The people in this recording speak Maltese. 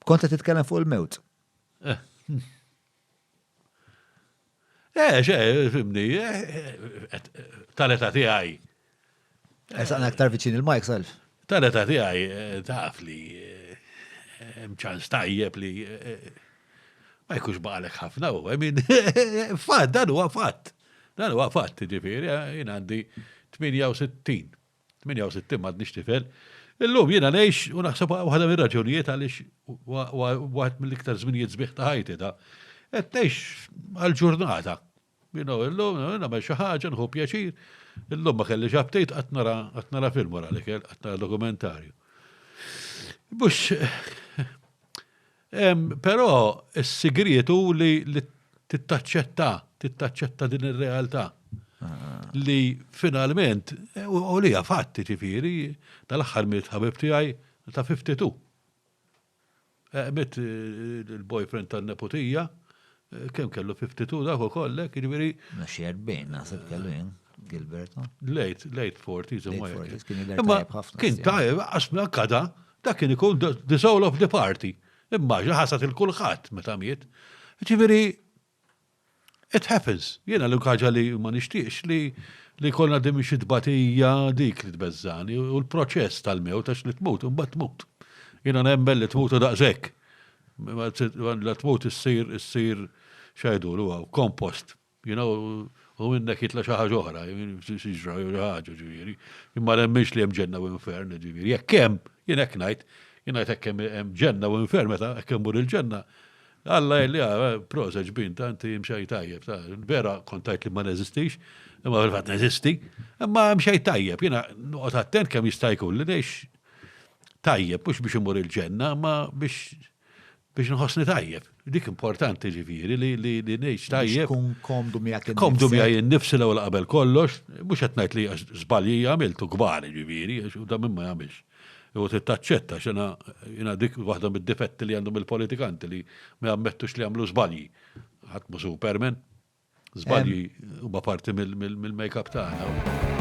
Konta titkellem fuq il-mewt. Fimni, tal-età tiegħi. Saqna aktar viċin il-Mike Salf. Tal-età tiegħi taf li hemm ċans tajjeb li ma jkunx baqalek ħafna u fatt, dan huwa fatt. Dan huwa fatt, ġifieri, jien għandi 68. 68 m'għandniex tifel. Illum jiena ngħix u naħseb waħda mir-raġunijiet għaliex waħed mill-iktar żminijiet sbieħ ta' ħajti ta' qed tgħix għall-ġurnata. Illum nagħmel xi ħaġa nħu pjaċir. Illum ma kellix update qatt nara film wara dik, qatt nara dokumentarju. Mhux però s-sigriet hu li tittaċċetta din ir-realtà. Li finalment, u li għafatti ġifieri, tal-aħħar miet ħabib tiegħi ta' 52. Miet il-boyfriend tan-nepotija, kemm kellu 52 dak ukollek, ġifieri. Xi 40 naħseb kellu jien, Gilbert. Late 40s. Imma kien tajjeb, qasma kada, dak kien ikun the soul of the party. Imma ħasat il-kulħadd meta miet. Ġifieri, it happens. Jiena l-ħaġa li ma nixtieqx li kollna dim xi tbatija dik li tbeżżani u l-proċess tal-mewt għax li tmut u mbagħad tmut. Jiena nemmen li tmut u daqshekk. La tmut issir xajdulu huwa kompost. U minnek jitla xi ħaġa oħra, xi ħaġa ġifieri. Imma nemminx li hemm ġenna u infern ġifieri. Jekk hemm, jien hekk ngħid, hekk hemm ġenna u infern meta hekk hemm il-ġenna. Alla li proza ġbin, tanti mxaj tajjeb, vera kontajt li ma neżistix, imma fil-fat neżisti, imma mxaj tajjeb, jena nuqot attent kem jistajku li nex tajjeb, mux biex imur il-ġenna, ma biex nħosni tajjeb. Dik importanti ġifiri li nex tajjeb. Kun komdu miegħek Komdu miegħi n-nifsi l-ewwel qabel kollox, mux għetnajt li żbalji għamiltu kbar ġifiri, u da minn ma jagħmilx. U tittaċċetta xena dik waħda mid-difetti li għandhom il-politikanti li ma jammettux li għamlu żbalji. Ħadd mu Superman, żbalji huma parti mill-make-up tagħna.